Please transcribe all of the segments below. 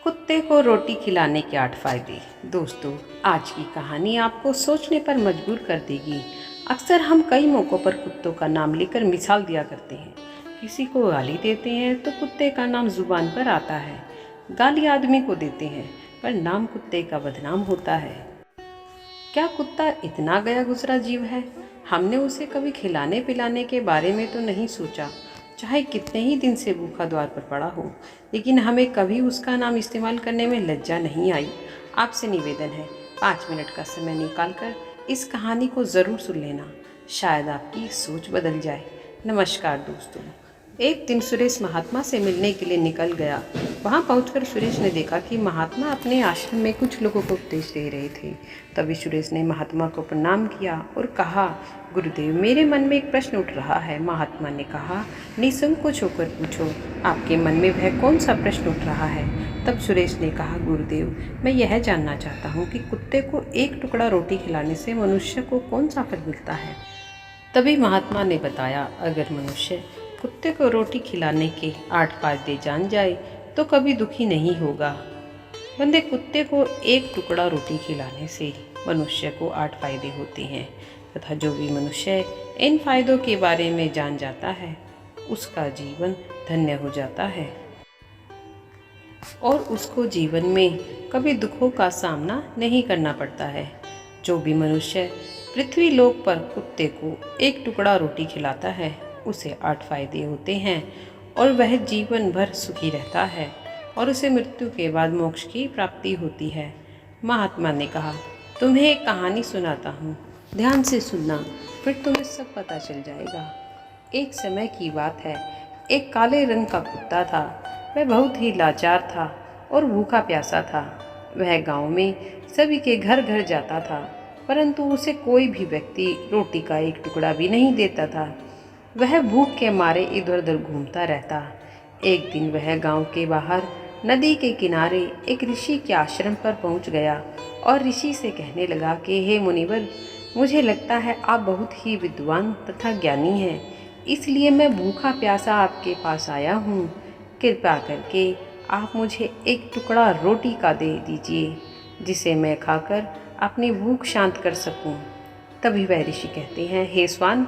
कुत्ते को रोटी खिलाने के 8 फायदे। दोस्तों, आज की कहानी आपको सोचने पर मजबूर कर देगी। अक्सर हम कई मौक़ों पर कुत्तों का नाम लेकर मिसाल दिया करते हैं। किसी को गाली देते हैं तो कुत्ते का नाम जुबान पर आता है। गाली आदमी को देते हैं पर नाम कुत्ते का बदनाम होता है। क्या कुत्ता इतना गया गुजरा जीव है? हमने उसे कभी खिलाने पिलाने के बारे में तो नहीं सोचा, चाहे कितने ही दिन से भूखा द्वार पर पड़ा हो, लेकिन हमें कभी उसका नाम इस्तेमाल करने में लज्जा नहीं आई। आपसे निवेदन है, 5 मिनट का समय निकालकर इस कहानी को ज़रूर सुन लेना, शायद आपकी सोच बदल जाए। नमस्कार दोस्तों। एक दिन सुरेश महात्मा से मिलने के लिए निकल गया। वहां पहुंचकर सुरेश ने देखा कि महात्मा अपने आश्रम में कुछ लोगों को उपदेश दे रहे थे। तभी सुरेश ने महात्मा को प्रणाम किया और कहा, गुरुदेव, मेरे मन में एक प्रश्न उठ रहा है। महात्मा ने कहा, निसंकोच होकर पूछो, आपके मन में वह कौन सा प्रश्न उठ रहा है? तब सुरेश ने कहा, गुरुदेव, मैं यह जानना चाहता हूँ कि कुत्ते को एक टुकड़ा रोटी खिलाने से मनुष्य को कौन सा फल मिलता है। तभी महात्मा ने बताया, अगर मनुष्य कुत्ते को रोटी खिलाने के 8 फायदे जान जाए तो कभी दुखी नहीं होगा। बंदे, कुत्ते को एक टुकड़ा रोटी खिलाने से मनुष्य को 8 फायदे होते हैं तथा जो भी मनुष्य इन फायदों के बारे में जान जाता है उसका जीवन धन्य हो जाता है और उसको जीवन में कभी दुखों का सामना नहीं करना पड़ता है। जो भी मनुष्य पृथ्वी लोक पर कुत्ते को एक टुकड़ा रोटी खिलाता है उसे 8 फायदे होते हैं और वह जीवन भर सुखी रहता है और उसे मृत्यु के बाद मोक्ष की प्राप्ति होती है। महात्मा ने कहा, तुम्हें एक कहानी सुनाता हूँ, ध्यान से सुनना, फिर तुम्हें सब पता चल जाएगा। एक समय की बात है, एक काले रंग का कुत्ता था। वह बहुत ही लाचार था और भूखा प्यासा था। वह गांव में सभी के घर घर जाता था, परंतु उसे कोई भी व्यक्ति रोटी का एक टुकड़ा भी नहीं देता था। वह भूख के मारे इधर उधर घूमता रहता। एक दिन वह गांव के बाहर नदी के किनारे एक ऋषि के आश्रम पर पहुंच गया और ऋषि से कहने लगा कि हे मुनिवर, मुझे लगता है आप बहुत ही विद्वान तथा ज्ञानी हैं, इसलिए मैं भूखा प्यासा आपके पास आया हूँ। कृपा करके आप मुझे एक टुकड़ा रोटी का दे दीजिए जिसे मैं खाकर अपनी भूख शांत कर सकूँ। तभी वह ऋषि कहते हैं, हे स्वान,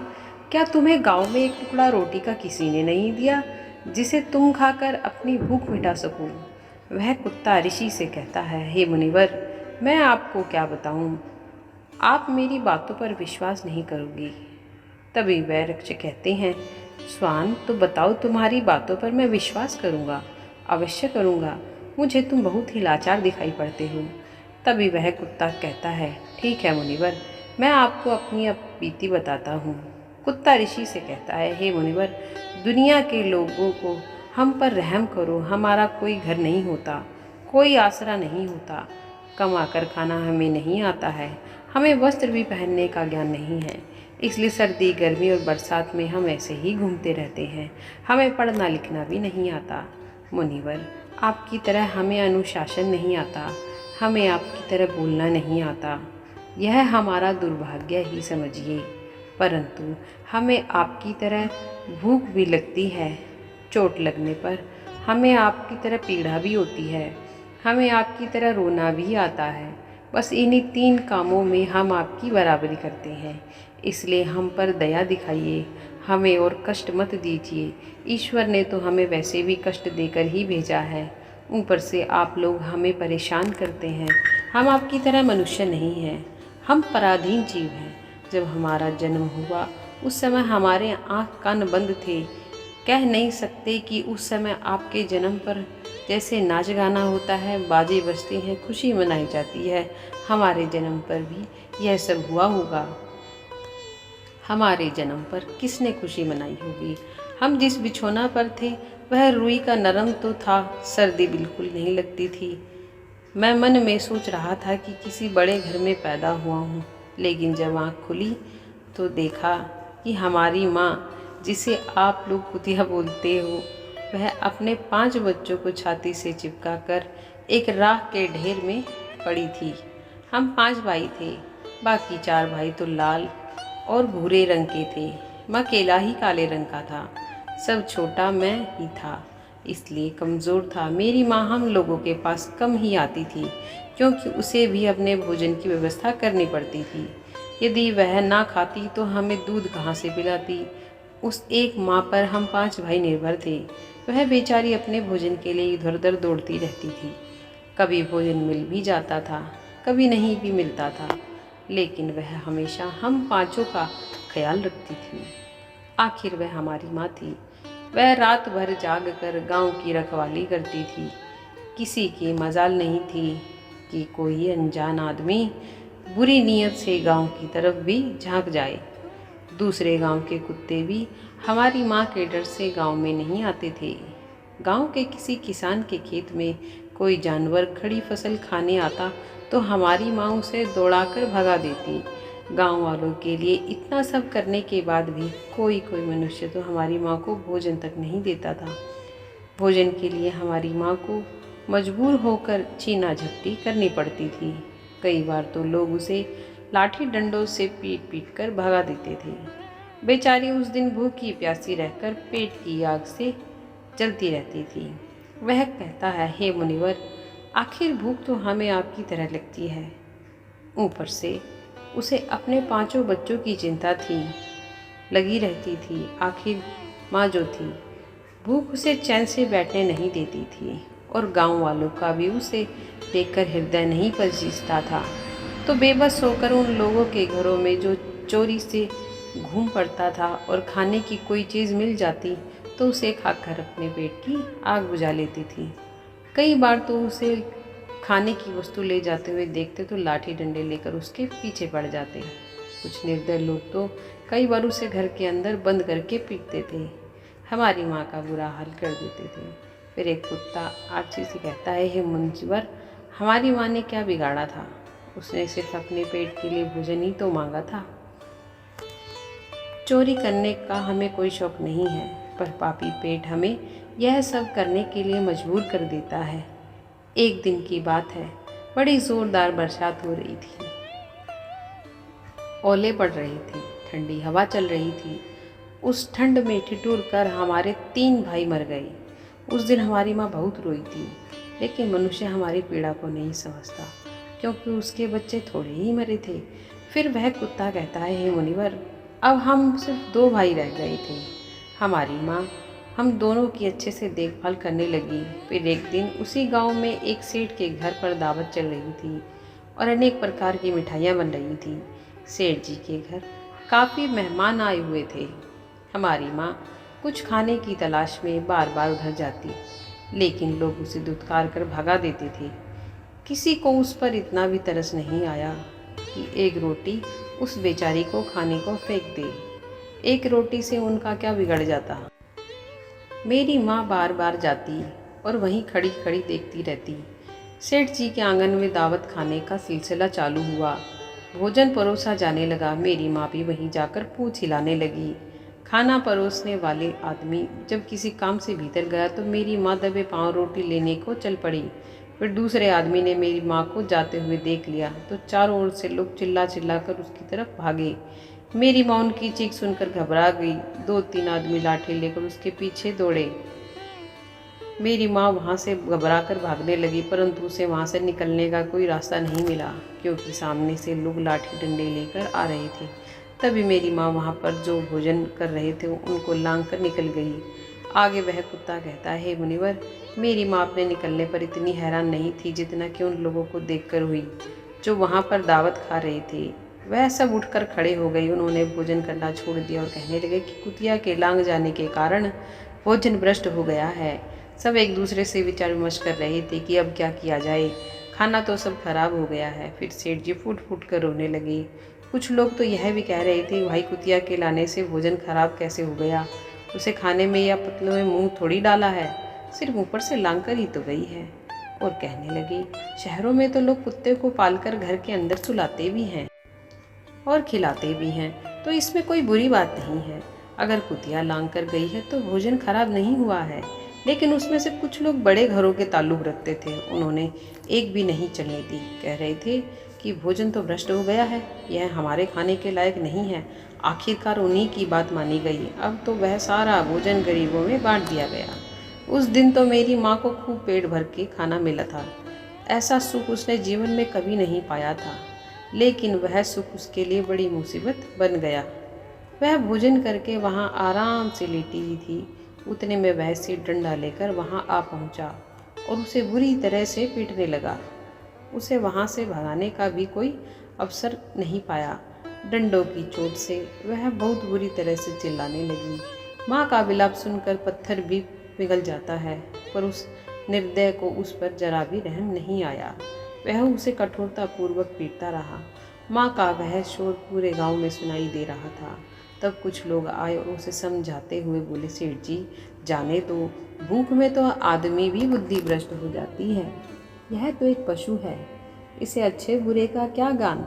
क्या तुम्हें गांव में एक टुकड़ा रोटी का किसी ने नहीं दिया जिसे तुम खाकर अपनी भूख मिटा सको? वह कुत्ता ऋषि से कहता है, हे मुनिवर, मैं आपको क्या बताऊं, आप मेरी बातों पर विश्वास नहीं करोगी। तभी वह रक्षक कहते हैं, स्वान, तो बताओ, तुम्हारी बातों पर मैं विश्वास करूंगा, अवश्य करूंगा। मुझे तुम बहुत ही लाचार दिखाई पड़ते हो। तभी वह कुत्ता कहता है, ठीक है मुनिवर, मैं आपको अपनी बीती बताता हूँ। कुत्ता ऋषि से कहता है, हे मुनिवर, दुनिया के लोगों को हम पर रहम करो। हमारा कोई घर नहीं होता, कोई आसरा नहीं होता, कमा कर खाना हमें नहीं आता है, हमें वस्त्र भी पहनने का ज्ञान नहीं है, इसलिए सर्दी गर्मी और बरसात में हम ऐसे ही घूमते रहते हैं। हमें पढ़ना लिखना भी नहीं आता। मुनिवर, आपकी तरह हमें अनुशासन नहीं आता, हमें आपकी तरह बोलना नहीं आता। यह हमारा दुर्भाग्य ही समझिए, परंतु हमें आपकी तरह भूख भी लगती है। चोट लगने पर हमें आपकी तरह पीड़ा भी होती है। हमें आपकी तरह रोना भी आता है। बस इन्हीं 3 कामों में हम आपकी बराबरी करते हैं, इसलिए हम पर दया दिखाइए, हमें और कष्ट मत दीजिए। ईश्वर ने तो हमें वैसे भी कष्ट देकर ही भेजा है, ऊपर से आप लोग हमें परेशान करते हैं। हम आपकी तरह मनुष्य नहीं हैं, हम पराधीन जीव हैं। जब हमारा जन्म हुआ उस समय हमारे आँख कान बंद थे। कह नहीं सकते कि उस समय आपके जन्म पर जैसे नाच गाना होता है, बाजे बजते हैं, खुशी मनाई जाती है, हमारे जन्म पर भी यह सब हुआ होगा। हमारे जन्म पर किसने खुशी मनाई होगी? हम जिस बिछौना पर थे वह रुई का नरम तो था, सर्दी बिल्कुल नहीं लगती थी। मैं मन में सोच रहा था कि किसी बड़े घर में पैदा हुआ हूँ, लेकिन जब आँख खुली तो देखा कि हमारी माँ, जिसे आप लोग कुतिया बोलते हो, वह अपने 5 बच्चों को छाती से चिपका कर एक राख के ढेर में पड़ी थी। हम 5 भाई थे, बाकी 4 भाई तो लाल और भूरे रंग के थे, मैं अकेला ही काले रंग का था। सब छोटा मैं ही था। इसलिए कमज़ोर था। मेरी माँ हम लोगों के पास कम ही आती थी, क्योंकि उसे भी अपने भोजन की व्यवस्था करनी पड़ती थी। यदि वह ना खाती तो हमें दूध कहाँ से पिलाती। उस एक माँ पर हम 5 भाई निर्भर थे। वह बेचारी अपने भोजन के लिए इधर उधर दौड़ती रहती थी। कभी भोजन मिल भी जाता था, कभी नहीं भी मिलता था, लेकिन वह हमेशा हम पाँचों का ख्याल रखती थी। आखिर वह हमारी माँ थी। वह रात भर जाग कर गाँव की रखवाली करती थी। किसी की मजाल नहीं थी कि कोई अनजान आदमी बुरी नीयत से गांव की तरफ भी झांक जाए। दूसरे गांव के कुत्ते भी हमारी माँ के डर से गांव में नहीं आते थे। गांव के किसी किसान के खेत में कोई जानवर खड़ी फसल खाने आता तो हमारी माँ उसे दौड़ाकर भगा देती। गांव वालों के लिए इतना सब करने के बाद भी कोई मनुष्य तो हमारी माँ को भोजन तक नहीं देता था। भोजन के लिए हमारी माँ को मजबूर होकर छीना झपटी करनी पड़ती थी। कई बार तो लोग उसे लाठी डंडों से पीट पीट कर भगा देते थे। बेचारी उस दिन भूखी प्यासी रहकर पेट की आग से जलती रहती थी। वह कहता है, हे मुनिवर, आखिर भूख तो हमें आपकी तरह लगती है। ऊपर से उसे अपने 5 बच्चों की चिंता थी, लगी रहती थी। आखिर माँ जो थी, भूख उसे चैन से बैठने नहीं देती थी, और गांव वालों का भी उसे देखकर हृदय नहीं पसीजता था। तो बेबस होकर उन लोगों के घरों में जो चोरी से घूम पड़ता था और खाने की कोई चीज़ मिल जाती तो उसे खाकर अपने पेट की आग बुझा लेती थी। कई बार तो उसे खाने की वस्तु ले जाते हुए देखते तो लाठी डंडे लेकर उसके पीछे पड़ जाते। कुछ निर्दय लोग तो कई बार उसे घर के अंदर बंद करके पीटते थे, हमारी माँ का बुरा हाल कर देते थे। फिर एक कुत्ता आरसी से कहता है, हे मुंशीवर, हमारी माँ ने क्या बिगाड़ा था? उसने सिर्फ अपने पेट के लिए भोजन ही तो मांगा था। चोरी करने का हमें कोई शौक नहीं है, पर पापी पेट हमें यह सब करने के लिए मजबूर कर देता है। एक दिन की बात है, बड़ी ज़ोरदार बरसात हो रही थी। ओले पड़ रहे थे, ठंडी हवा चल रही थी। उस ठंड में ठिठुर कर हमारे 3 भाई मर गए। उस दिन हमारी माँ बहुत रोई थी, लेकिन मनुष्य हमारी पीड़ा को नहीं समझता, क्योंकि उसके बच्चे थोड़े ही मरे थे। फिर वह कुत्ता कहता है, हे मुनिवर, अब हम सिर्फ 2 भाई रह गए थे। हमारी माँ हम दोनों की अच्छे से देखभाल करने लगी। फिर एक दिन उसी गांव में एक सेठ के घर पर दावत चल रही थी और अनेक प्रकार की मिठाइयाँ बन रही थी। सेठ जी के घर काफ़ी मेहमान आए हुए थे। हमारी माँ कुछ खाने की तलाश में बार बार उधर जाती, लेकिन लोग उसे धुतकार कर भगा देते थे। किसी को उस पर इतना भी तरस नहीं आया कि एक रोटी उस बेचारी को खाने को फेंक दे। एक रोटी से उनका क्या बिगड़ जाता। मेरी माँ बार बार जाती और वहीं खड़ी खड़ी देखती रहती। सेठ जी के आंगन में दावत खाने का सिलसिला चालू हुआ। भोजन परोसा जाने लगा। मेरी माँ भी वहीं जाकर पूँछ हिलाने लगी। खाना परोसने वाले आदमी जब किसी काम से भीतर गया तो मेरी माँ दबे पाँव रोटी लेने को चल पड़ी। फिर दूसरे आदमी ने मेरी माँ को जाते हुए देख लिया तो चारों ओर से लोग चिल्ला चिल्ला कर उसकी तरफ भागे। मेरी माँ उनकी चीख सुनकर घबरा गई। 2-3 आदमी लाठी लेकर उसके पीछे दौड़े। मेरी माँ वहाँ से घबरा कर भागने लगी, परंतु उसे वहाँ से निकलने का कोई रास्ता नहीं मिला, क्योंकि सामने से लोग लाठी डंडे लेकर आ रहे थे। तभी मेरी माँ वहाँ पर जो भोजन कर रहे थे उनको लांग कर निकल गई। आगे वह कुत्ता कहता है, हे मुनिवर, मेरी माँ अपने निकलने पर इतनी हैरान नहीं थी जितना कि उन लोगों को देखकर हुई जो वहाँ पर दावत खा रहे थे। वह सब उठकर खड़े हो गई। उन्होंने भोजन करना छोड़ दिया और कहने लगे कि कुतिया के लांग जाने के कारण भोजन भ्रष्ट हो गया है। सब एक दूसरे से विचार विमर्श कर रहे थे कि अब क्या किया जाए, खाना तो सब खराब हो गया है। फिर सेठ जी फूट फूट कर रोने लगे। कुछ लोग तो यह भी कह रहे थे, भाई कुतिया के लाने से भोजन खराब कैसे हो गया, उसे खाने में या पतलों में मुंह थोड़ी डाला है, सिर्फ ऊपर से लांग कर ही तो गई है। और कहने लगे, शहरों में तो लोग कुत्ते को पालकर घर के अंदर सुलाते भी हैं और खिलाते भी हैं, तो इसमें कोई बुरी बात नहीं है। अगर कुतिया लांग कर गई है तो भोजन खराब नहीं हुआ है। लेकिन उसमें से कुछ लोग बड़े घरों के ताल्लुक रखते थे, उन्होंने एक भी नहीं चलने दी। कह रहे थे कि भोजन तो भ्रष्ट हो गया है, यह हमारे खाने के लायक नहीं है। आखिरकार उन्हीं की बात मानी गई। अब तो वह सारा भोजन गरीबों में बांट दिया गया। उस दिन तो मेरी माँ को खूब पेट भर के खाना मिला था। ऐसा सुख उसने जीवन में कभी नहीं पाया था, लेकिन वह सुख उसके लिए बड़ी मुसीबत बन गया। वह भोजन करके वहाँ आराम से लेटी ही थी, उतने में वह सिर डंडा लेकर वहाँ आ पहुँचा और उसे बुरी तरह से पीटने लगा। उसे वहाँ से भगाने का भी कोई अवसर नहीं पाया। डंडों की चोट से वह बहुत बुरी तरह से चिल्लाने लगी। माँ का विलाप सुनकर पत्थर भी पिघल जाता है, पर उस निर्दय को उस पर जरा भी रहम नहीं आया। वह उसे कठोरतापूर्वक पीटता रहा। माँ का वह शोर पूरे गांव में सुनाई दे रहा था। तब कुछ लोग आए और उसे समझाते हुए बोले, सेठ जी जाने तो, भूख में तो आदमी भी बुद्धि भ्रष्ट हो जाती है। यह तो एक पशु है, इसे अच्छे बुरे का क्या ज्ञान।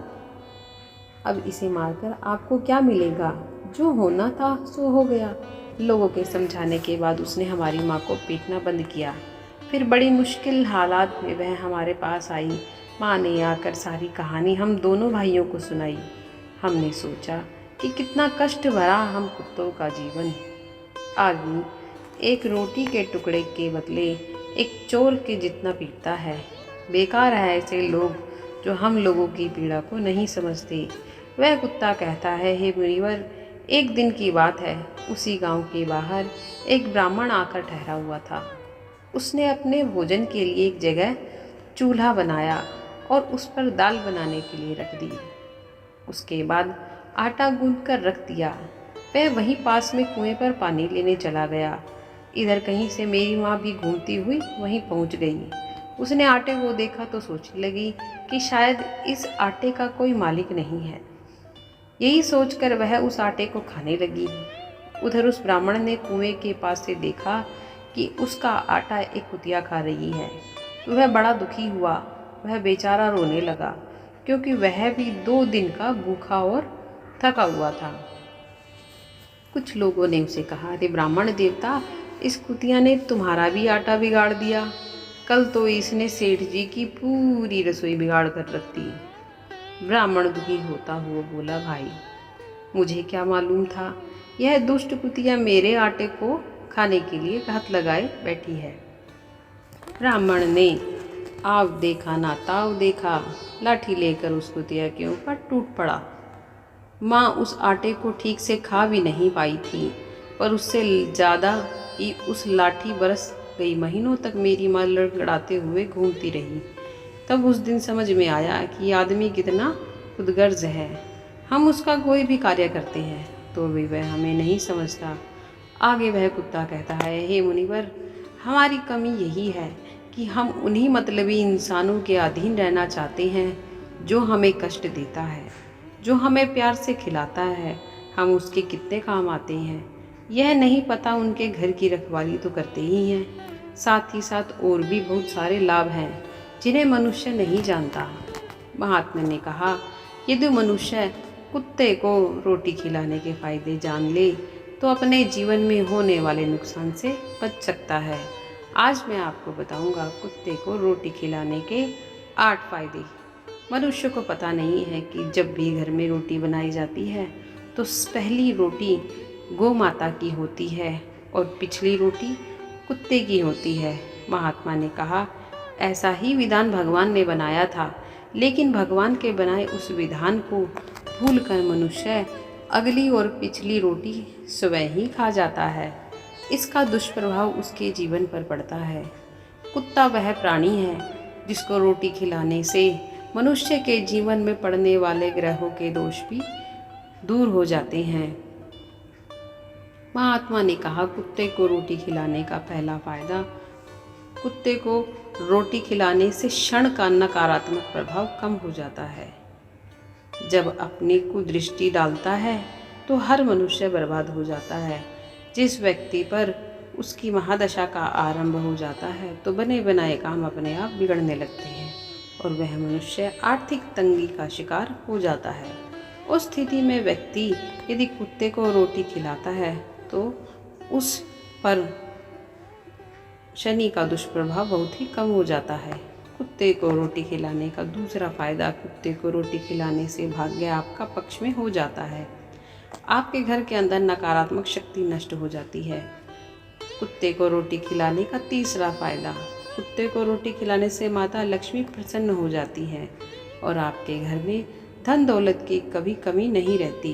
अब इसे मारकर आपको क्या मिलेगा? जो होना था सो हो गया। लोगों के समझाने के बाद उसने हमारी माँ को पीटना बंद किया। फिर बड़ी मुश्किल हालात में वह हमारे पास आई। माँ ने आकर सारी कहानी हम दोनों भाइयों को सुनाई। हमने सोचा कि कितना कष्ट भरा हम कुत्तों का जीवन। आदमी एक रोटी के टुकड़े के बदले एक चोर के जितना पीटता है। बेकार है ऐसे लोग जो हम लोगों की पीड़ा को नहीं समझते। वह कुत्ता कहता है, हे मुनिवर, एक दिन की बात है, उसी गांव के बाहर एक ब्राह्मण आकर ठहरा हुआ था। उसने अपने भोजन के लिए एक जगह चूल्हा बनाया और उस पर दाल बनाने के लिए रख दी। उसके बाद आटा गूंथ कर रख दिया। वह वहीं पास में कुएं पर पानी लेने चला गया। इधर कहीं से मेरी माँ भी घूमती हुई वहीं पहुँच गई। उसने आटे को देखा तो सोचने लगी कि शायद इस आटे का कोई मालिक नहीं है। यही सोचकर वह उस आटे को खाने लगी। उधर उस ब्राह्मण ने कुएं के पास से देखा कि उसका आटा एक कुतिया खा रही है, तो वह बड़ा दुखी हुआ। वह बेचारा रोने लगा, क्योंकि वह भी 2 दिन का भूखा और थका हुआ था। कुछ लोगों ने उसे कहा, अरे ब्राह्मण देवता, इस कुतिया ने तुम्हारा भी आटा बिगाड़ दिया। कल तो इसने सेठ जी की पूरी रसोई बिगाड़ कर रख दी। ब्राह्मण दुखी होता हुआ बोला, भाई मुझे क्या मालूम था, यह दुष्ट कुतिया मेरे आटे को खाने के लिए हाथ लगाए बैठी है। ब्राह्मण ने आव देखा ना ताव देखा, लाठी लेकर उस कुतिया के ऊपर टूट पड़ा। माँ उस आटे को ठीक से खा भी नहीं पाई थी, पर उससे ज़्यादा ही उस लाठी बरस गई। महीनों तक मेरी माँ लड़खड़ाते हुए घूमती रही। तब उस दिन समझ में आया कि आदमी कितना खुदगर्ज है। हम उसका कोई भी कार्य करते हैं तो भी वह हमें नहीं समझता। आगे वह कुत्ता कहता है, हे मुनिवर, हमारी कमी यही है कि हम उन्हीं मतलबी इंसानों के अधीन रहना चाहते हैं जो हमें कष्ट देता है। जो हमें प्यार से खिलाता है, हम उसके कितने काम आते हैं, यह नहीं पता। उनके घर की रखवाली तो करते ही हैं, साथ ही साथ और भी बहुत सारे लाभ हैं जिन्हें मनुष्य नहीं जानता। महात्मा ने कहा, यदि मनुष्य कुत्ते को रोटी खिलाने के फायदे जान ले तो अपने जीवन में होने वाले नुकसान से बच सकता है। आज मैं आपको बताऊंगा कुत्ते को रोटी खिलाने के 8 फायदे। मनुष्य को पता नहीं है कि जब भी घर में रोटी बनाई जाती है तो पहली रोटी गौ माता की होती है और पिछली रोटी कुत्ते की होती है। महात्मा ने कहा, ऐसा ही विधान भगवान ने बनाया था, लेकिन भगवान के बनाए उस विधान को भूलकर मनुष्य अगली और पिछली रोटी स्वयं ही खा जाता है। इसका दुष्प्रभाव उसके जीवन पर पड़ता है। कुत्ता वह प्राणी है जिसको रोटी खिलाने से मनुष्य के जीवन में पड़ने वाले ग्रहों के दोष भी दूर हो जाते हैं। महात्मा ने कहा, कुत्ते को रोटी खिलाने का पहला फायदा, कुत्ते को रोटी खिलाने से क्षण का नकारात्मक प्रभाव कम हो जाता है। जब अपनी कुदृष्टि डालता है तो हर मनुष्य बर्बाद हो जाता है। जिस व्यक्ति पर उसकी महादशा का आरंभ हो जाता है तो बने बनाए काम अपने आप बिगड़ने लगते हैं और वह मनुष्य आर्थिक तंगी का शिकार हो जाता है। उस स्थिति में व्यक्ति यदि कुत्ते को रोटी खिलाता है तो उस पर शनि का दुष्प्रभाव बहुत ही कम हो जाता है। कुत्ते को रोटी खिलाने का दूसरा फायदा, कुत्ते को रोटी खिलाने से भाग्य आपका पक्ष में हो जाता है। आपके घर के अंदर नकारात्मक शक्ति नष्ट हो जाती है। कुत्ते को रोटी खिलाने का तीसरा फायदा। कुत्ते को रोटी खिलाने से माता लक्ष्मी प्रसन्न हो जाती है और आपके घर में धन दौलत की कभी कमी नहीं रहती।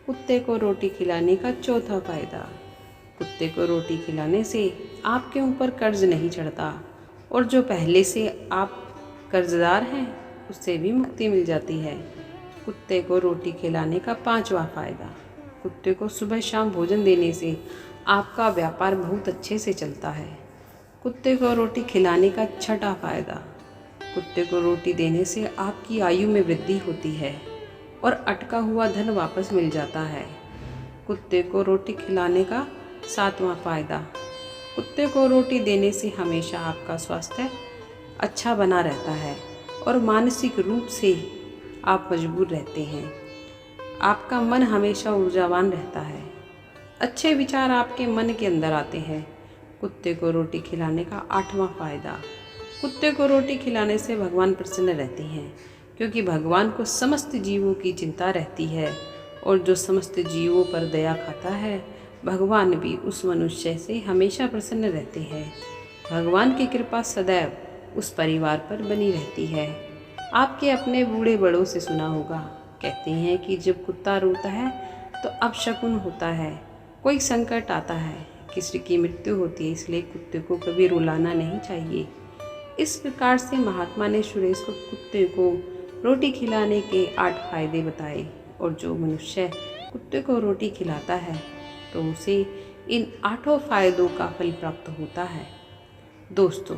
कुत्ते को रोटी खिलाने का चौथा फायदा। कुत्ते को रोटी खिलाने से आपके ऊपर कर्ज नहीं चढ़ता और जो पहले से आप कर्जदार हैं उससे भी मुक्ति मिल जाती है। कुत्ते को रोटी खिलाने का पांचवा फायदा। कुत्ते को सुबह शाम भोजन देने से आपका व्यापार बहुत अच्छे से चलता है। कुत्ते को रोटी खिलाने का छठा फायदा। कुत्ते को रोटी देने से आपकी आयु में वृद्धि होती है और अटका हुआ धन वापस मिल जाता है। कुत्ते को रोटी खिलाने का सातवां फायदा। कुत्ते को रोटी देने से हमेशा आपका स्वास्थ्य अच्छा बना रहता है और मानसिक रूप से आप मजबूत रहते हैं। आपका मन हमेशा ऊर्जावान रहता है। अच्छे विचार आपके मन के अंदर आते हैं। कुत्ते को रोटी खिलाने का आठवां फायदा। कुत्ते को रोटी खिलाने से भगवान प्रसन्न रहते हैं, क्योंकि भगवान को समस्त जीवों की चिंता रहती है और जो समस्त जीवों पर दया खाता है भगवान भी उस मनुष्य से हमेशा प्रसन्न रहते हैं। भगवान की कृपा सदैव उस परिवार पर बनी रहती है। आपके अपने बूढ़े बड़ों से सुना होगा, कहते हैं कि जब कुत्ता रोता है तो अपशकुन होता है, कोई संकट आता है, किसी की मृत्यु होती है, इसलिए कुत्ते को कभी रुलाना नहीं चाहिए। इस प्रकार से महात्मा ने सुरेश को कुत्ते को रोटी खिलाने के 8 फायदे बताए और जो मनुष्य कुत्ते को रोटी खिलाता है तो उसे इन 8 फायदों का फल प्राप्त होता है। दोस्तों,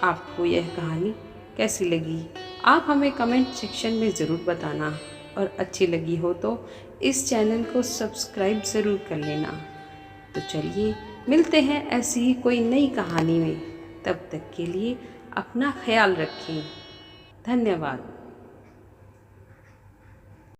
आपको यह कहानी कैसी लगी आप हमें कमेंट सेक्शन में ज़रूर बताना और अच्छी लगी हो तो इस चैनल को सब्सक्राइब ज़रूर कर लेना। तो चलिए मिलते हैं ऐसी ही कोई नई कहानी में। तब तक के लिए अपना ख्याल रखें। धन्यवाद।